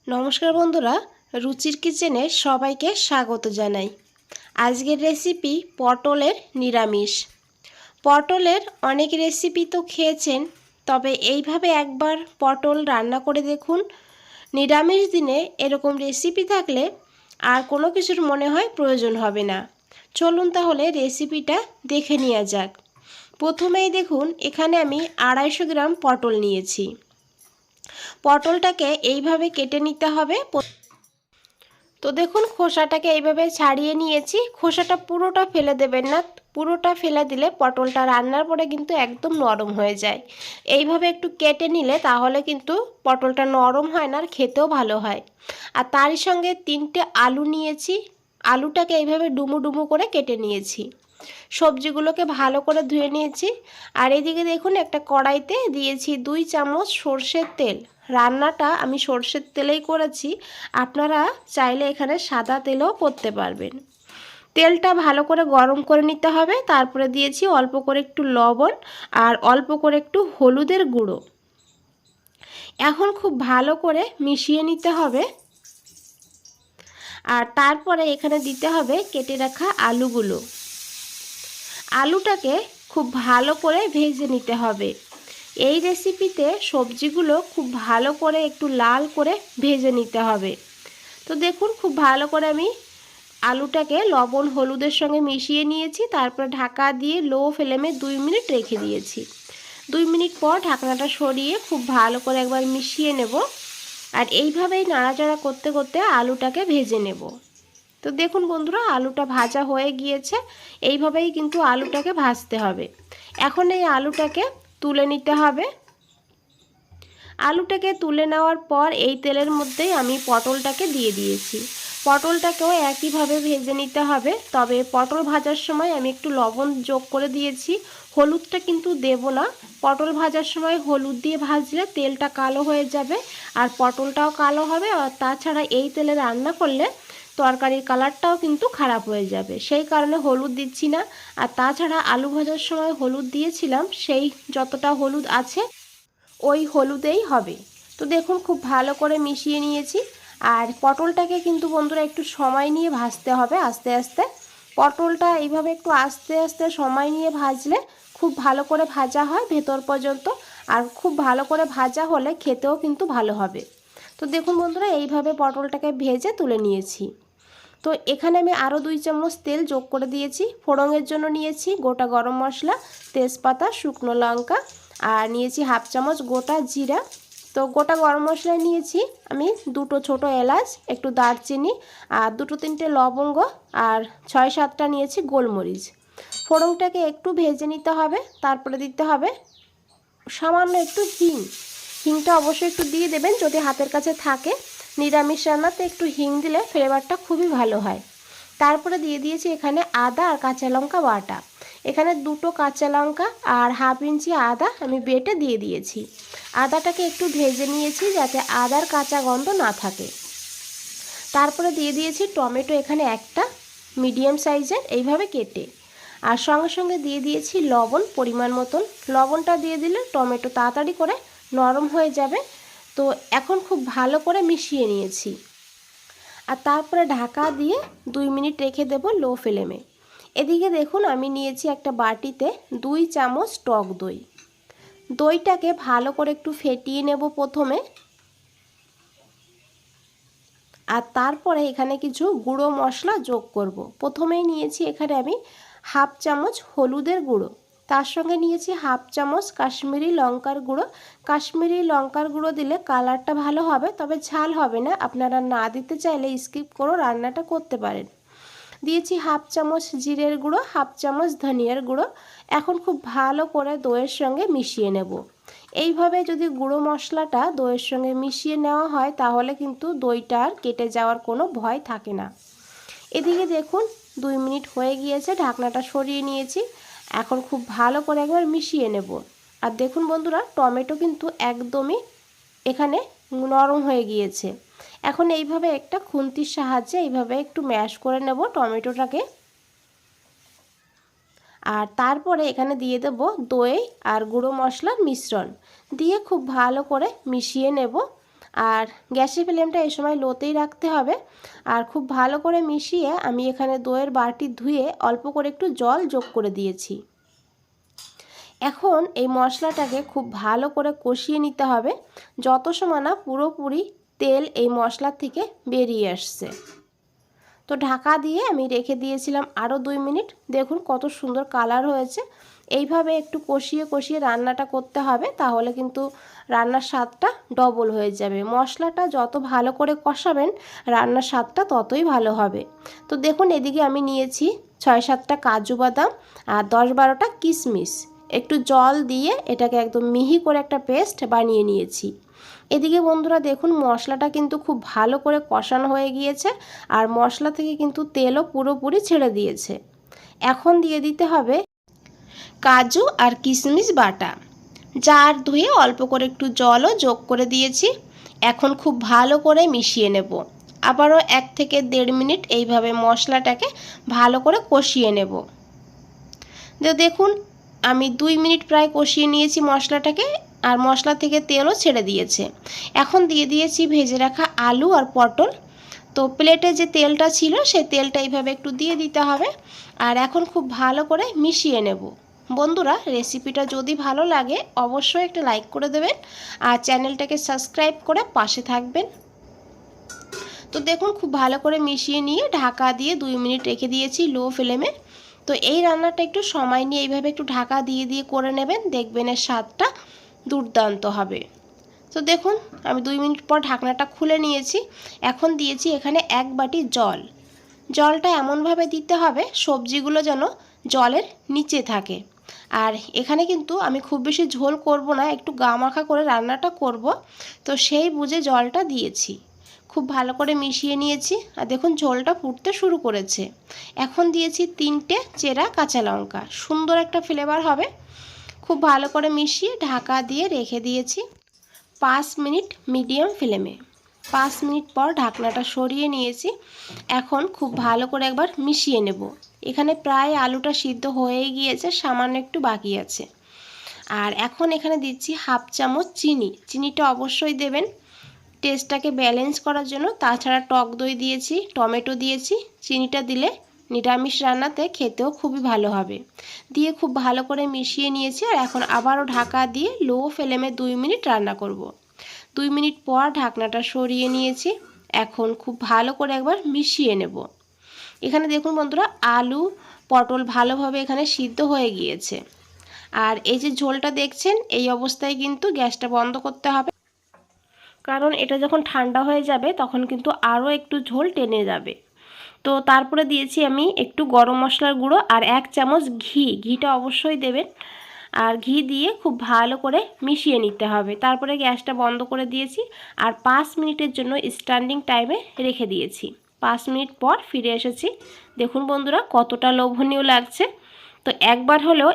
নমস্কার বন্ধুরা, রুচির কিচেনে সবাইকে স্বাগত জানাই। আজকের রেসিপি পটলের নিরামিষ। পটলের অনেক রেসিপি তো খেয়েছেন, তবে এইভাবে একবার পটল রান্না করে দেখুন। নিরামিষ দিনে এরকম রেসিপি থাকলে আর কোনো কিছুর মনে হয় প্রয়োজন হবে না। চলুন তাহলে রেসিপিটা দেখে নেওয়া যাক। প্রথমেই দেখুন, এখানে আমি 250 গ্রাম পটল নিয়েছি। পটলটাকে এইভাবে কেটে নিতে হবে। তো দেখুন, খোসাটাকে এইভাবে ছাড়িয়ে নিয়েছি। খোসাটা পুরোটা ফেলে দেবেন না, পুরোটা ফেলে দিলে পটলটা রান্নার পরে কিন্তু একদম নরম হয়ে যায়। এইভাবে একটু কেটে নিলে তাহলে কিন্তু পটলটা নরম হয় না আর খেতেও ভালো হয়। আর তারই সঙ্গে 3টে আলু নিয়েছি। আলুটাকে এইভাবে ডুমু ডুমু করে কেটে নিয়েছি। সবজিগুলোকে ভালো করে ধুয়ে নিয়েছি। আর এদিকে দেখুন, একটা কড়াইতে দিয়েছি 2 চামচ সর্ষের তেল। রান্নাটা আমি সর্ষের তেলেই করেছি, আপনারা চাইলে এখানে সাদা তেলও করতে পারবেন। তেলটা ভালো করে গরম করে নিতে হবে। তারপরে দিয়েছি অল্প করে একটু লবণ আর অল্প করে একটু হলুদের গুঁড়ো। এখন খুব ভালো করে মিশিয়ে নিতে হবে। আর তারপরে এখানে দিতে হবে কেটে রাখা আলুগুলো। আলুটাকে খুব ভালো করে ভেজে নিতে হবে। এই রেসিপিতে সবজিগুলো খুব ভালো করে একটু লাল করে ভেজে নিতে হবে। তো দেখুন, খুব ভালো করে আমি আলুটাকে লবণ হলুদের সঙ্গে মিশিয়ে নিয়েছি। তারপরে ঢাকা দিয়ে লো ফ্লেমে 2 মিনিট রেখে দিয়েছি। 2 মিনিট পর ঢাকনাটা সরিয়ে খুব ভালো করে একবার মিশিয়ে নেব। আর এইভাবেই নাড়াচাড়া করতে করতে আলুটাকে ভেজে নেব। তো দেখুন বন্ধুরা, আলুটা ভাজা হয়ে গিয়েছে। এইভাবেই কিন্তু আলুটাকে ভাজতে হবে। এখন এই আলুটাকে তুলে নিতে হবে। আলুটাকে তুলে নেওয়ার পর এই তেলের মধ্যেই আমি পটলটাকে দিয়ে দিয়েছি। পটলটাকেও একইভাবে ভেজে নিতে হবে। তবে পটল ভাজার সময় আমি একটু লবণ যোগ করে দিয়েছি, হলুদটা কিন্তু দেব না। পটল ভাজার সময় হলুদ দিয়ে ভাজলে তেলটা কালো হয়ে যাবে আর পটলটাও কালো হবে। আর তাছাড়া এই তেলে রান্না করলে তরকারির কালারটাও কিন্তু খারাপ হয়ে যাবে, সেই কারণে হলুদ দিচ্ছি না। আর তাছাড়া আলু ভাজার সময় হলুদ দিয়েছিলাম, সেই যতটা হলুদ আছে ওই হলুদেই হবে। তো দেখুন, খুব ভালো করে মিশিয়ে নিয়েছি। আর পটলটাকে কিন্তু বন্ধুরা একটু সময় নিয়ে ভাজতে হবে, আস্তে আস্তে। পটলটা এইভাবে একটু আস্তে আস্তে সময় নিয়ে ভাজলে খুব ভালো করে ভাজা হয় ভেতর পর্যন্ত। আর খুব ভালো করে ভাজা হলে খেতেও কিন্তু ভালো হবে। তো দেখুন বন্ধুরা, এইভাবে পটলটাকে ভেজে তুলে নিয়েছি। তো এখানে আমি আরও 2 চামচ তেল যোগ করে দিয়েছি। ফোড়নের জন্য নিয়েছি গোটা গরম মশলা, তেজপাতা, শুকনো লঙ্কা আর নিয়েছি 1/2 চামচ গোটা জিরা। তো গোটা গরম মশলায় নিয়েছি আমি 2টো ছোটো এলাচ, একটু দারচিনি আর 2-3টে লবঙ্গ আর 6-7টা নিয়েছি গোলমরিচ। ফোড়নটাকে একটু ভেজে নিতে হবে। তারপরে দিতে হবে সামান্য একটু হিং। হিংটা অবশ্যই একটু দিয়ে দেবেন যদি হাতের কাছে থাকে। নিরামিষ রান্নাতে একটু হিং দিলে ফ্লেভারটা খুবই ভালো হয়। তারপরে দিয়ে দিয়েছি এখানে আদা আর কাঁচা লঙ্কা বাটা। এখানে 2টো কাঁচা লঙ্কা আর 1/2 ইঞ্চি আদা আমি বেটে দিয়ে দিয়েছি। আদাটাকে একটু ভেজে নিয়েছি যাতে আদার কাঁচা গন্ধ না থাকে। তারপরে দিয়ে দিয়েছি টমেটো, এখানে একটা মিডিয়াম সাইজের এইভাবে কেটে। আর সঙ্গে সঙ্গে দিয়ে দিয়েছি লবণ পরিমাণ মতন। লবণটা দিয়ে দিলে টমেটো তাড়াতাড়ি করে নরম হয়ে যাবে। তো এখন খুব ভালো করে মিশিয়ে নিয়েছি। আর তারপরে ঢাকা দিয়ে 2 মিনিট রেখে দেব লো ফ্লেমে। এদিকে দেখুন, আমি নিয়েছি একটা বাটিতে 2 চামচ টক দই। দইটাকে ভালো করে একটু ফেটিয়ে নেব প্রথমে। আর তারপরে এখানে কিছু গুঁড়ো মশলা যোগ করব। প্রথমেই নিয়েছি এখানে আমি 1/2 চামচ হলুদের গুঁড়ো, তার সঙ্গে নিয়েছি 1/2 চামচ কাশ্মীরি লঙ্কার গুঁড়ো। কাশ্মীরি লঙ্কার গুঁড়ো দিলে কালারটা ভালো হবে, তবে ঝাল হবে না। আপনারা না দিতে চাইলে স্কিপ করে রান্নাটা করতে পারেন। দিয়েছি 1/2 চামচ জিরের গুঁড়ো, 1/2 চামচ ধনিয়ার গুঁড়ো। এখন খুব ভালো করে দইয়ের সঙ্গে মিশিয়ে নেব। এইভাবে যদি গুঁড়ো মশলাটা দইয়ের সঙ্গে মিশিয়ে নেওয়া হয় তাহলে কিন্তু দইটা আর কেটে যাওয়ার কোনো ভয় থাকে না। এদিকে দেখুন, 2 মিনিট হয়ে গিয়েছে, ঢাকনাটা সরিয়ে নিয়েছি। এখন খুব ভালো করে একবার মিশিয়ে নেব। আর দেখুন বন্ধুরা, টমেটো কিন্তু একদমই এখানে নরম হয়ে গিয়েছে। এখন এইভাবে একটা খুন্তির সাহায্যে এইভাবে একটু ম্যাশ করে নেব টমেটোটাকে। আর তারপরে এখানে দিয়ে দেব দই আর গুঁড়ো মশলার মিশ্রণ, দিয়ে খুব ভালো করে মিশিয়ে নেব। আর গ্যাসের ফ্লেমটা এই সময় লোতেই রাখতে হবে। আর খুব ভালো করে মিশিয়ে আমি এখানে দইয়ের বাটি ধুয়ে অল্প করে একটু জল যোগ করে দিয়েছি। এখন এই মশলাটাকে খুব ভালো করে কষিয়ে নিতে হবে যত সময় না পুরোপুরি তেল এই মশলা থেকে বেরিয়ে আসছে। তো ঢাকা দিয়ে আমি রেখে দিয়েছিলাম আরও 2 মিনিট। দেখুন কত সুন্দর কালার হয়েছে। এইভাবে একটু কষিয়ে কষিয়ে রান্নাটা করতে হবে, তাহলে কিন্তু রান্নার স্বাদটা ডবল হয়ে যাবে। মশলাটা যত ভালো করে কষাবেন রান্নার স্বাদটা ততই ভালো হবে। তো দেখুন এদিকে আমি নিয়েছি 6-7টা কাজু বাদাম আর 10-12টা কিশমিশ। একটু জল দিয়ে এটাকে একদম মিহি করে একটা পেস্ট বানিয়ে নিয়েছি। এদিকে বন্ধুরা দেখুন মশলাটা কিন্তু খুব ভালো করে কষানো হয়ে গিয়েছে আর মশলা থেকে কিন্তু তেলও পুরোপুরি ছেড়ে দিয়েছে। এখন দিয়ে দিতে হবে কাজু আর কিশমিশ বাটা। জার ধুয়ে অল্প করে একটু জলও যোগ করে দিয়েছি। এখন খুব ভালো করে মিশিয়ে নেব। আবারও 1 থেকে 1.5 মিনিট এইভাবে মশলাটাকে ভালো করে কষিয়ে নেব। দেখুন আমি 2 মিনিট প্রায় কষিয়ে নিয়েছি মশলাটাকে, আর মশলা থেকে তেলও ছেড়ে দিয়েছে। এখন দিয়ে দিয়েছি ভেজে রাখা আলু আর পটল। তো প্লেটে যে তেলটা ছিল সেই তেলটা এইভাবে একটু দিয়ে দিতে হবে। আর এখন খুব ভালো করে মিশিয়ে নেব। বন্ধুরা রেসিপিটা যদি ভালো লাগে অবশ্যই একটা লাইক করে দেবেন আর চ্যানেলটাকে সাবস্ক্রাইব করে পাশে থাকবেন। তো দেখুন খুব ভালো করে মিশিয়ে নিয়ে ঢাকা দিয়ে 2 মিনিট রেখে দিয়েছি লো ফ্লেমে। তো এই রান্নাটা একটু সময় নিয়ে এইভাবে একটু ঢাকা দিয়ে দিয়ে করে নেবেন, দেখবেন এর স্বাদটা দুর্দান্ত হবে। তো দেখুন আমি 2 মিনিট পর ঢাকনাটা খুলে নিয়েছি। এখন দিয়েছি এখানে 1 বাটি জল। জলটা এমনভাবে দিতে হবে সবজিগুলো যেন জলের নিচে থাকে। আর এখানে কিন্তু আমি খুব বেশি ঝোল করব না, একটু গামাখা করে রান্নাটা করব, তো সেই বুঝে জলটা দিয়েছি। খুব ভালো করে মিশিয়ে নিয়েছি আর দেখুন ঝোলটা ফুটতে শুরু করেছে। এখন দিয়েছি 3টে চেরা কাঁচা লঙ্কা, সুন্দর একটা ফ্লেভার হবে। খুব ভালো করে মিশিয়ে ঢাকা দিয়ে রেখে দিয়েছি 5 মিনিট মিডিয়াম ফ্লেমে। 5 মিনিট পর ঢাকনাটা সরিয়ে নিয়েছি। এখন খুব ভালো করে একবার মিশিয়ে নেব। এখানে প্রায় আলুটা সিদ্ধ হয়েই গিয়েছে, সামান্য একটু বাকি আছে। আর এখন এখানে দিচ্ছি 1/2 চামচ চিনি। চিনিটা অবশ্যই দেবেন টেস্টটাকে ব্যালেন্স করার জন্য। তাছাড়া টক দই দিয়েছি, টমেটো দিয়েছি। চিনিটা দিলে নিরামিষ রান্নাতে খেতেও খুবই ভালো হবে। দিয়ে খুব ভালো করে মিশিয়ে নিয়েছি আর এখন আবারও ঢাকা দিয়ে লো ফ্লেমে 2 মিনিট রান্না করব। 2 মিনিট পর ঢাকনাটা সরিয়ে নিয়েছি। এখন খুব ভালো করে একবার মিশিয়ে নেব। এখানে দেখুন বন্ধুরা আলু পটল ভালোভাবে এখানে সিদ্ধ হয়ে গিয়েছে। আর এই যে ঝোলটা দেখছেন এই অবস্থায় কিন্তু গ্যাসটা বন্ধ করতে হবে, কারণ এটা যখন ঠান্ডা হয়ে যাবে তখন কিন্তু আরও একটু ঝোল টেনে যাবে। তো তারপরে দিয়েছি আমি একটু গরম মশলার গুঁড়ো আর 1 চামচ ঘি। ঘিটা অবশ্যই দেবেন। আর ঘি দিয়ে খুব ভালো করে মিশিয়ে নিতে হবে। তারপরে গ্যাসটা বন্ধ করে দিয়েছি আর 5 মিনিটের জন্য স্ট্যান্ডিং টাইমে রেখে দিয়েছি। 5 মিনিট পর ফিরে এসেছি। দেখুন বন্ধুরা কতটা লোভনীয় লাগছে। তো একবার হলেও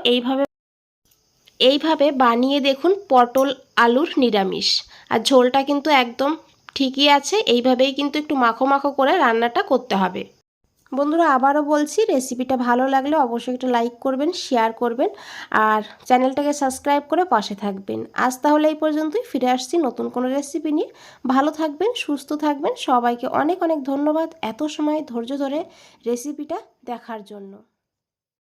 এইভাবে বানিয়ে দেখুন পটল আলুর নিরামিষ। আর ঝোলটা কিন্তু একদম ঠিকই আছে। এইভাবেই কিন্তু একটু মাখো মাখো করে রান্নাটা করতে হবে। বন্ধুরা আবারও বলছি রেসিপিটা ভালো লাগলে অবশ্যই একটা লাইক করবেন, শেয়ার করবেন আর চ্যানেলটাকে সাবস্ক্রাইব করে পাশে থাকবেন। আজ তাহলে এই পর্যন্তই, ফিরে আসছি নতুন কোনো রেসিপি নিয়ে। ভালো থাকবেন, সুস্থ থাকবেন। সবাইকে অনেক অনেক ধন্যবাদ এত সময় ধৈর্য ধরে রেসিপিটা দেখার জন্য।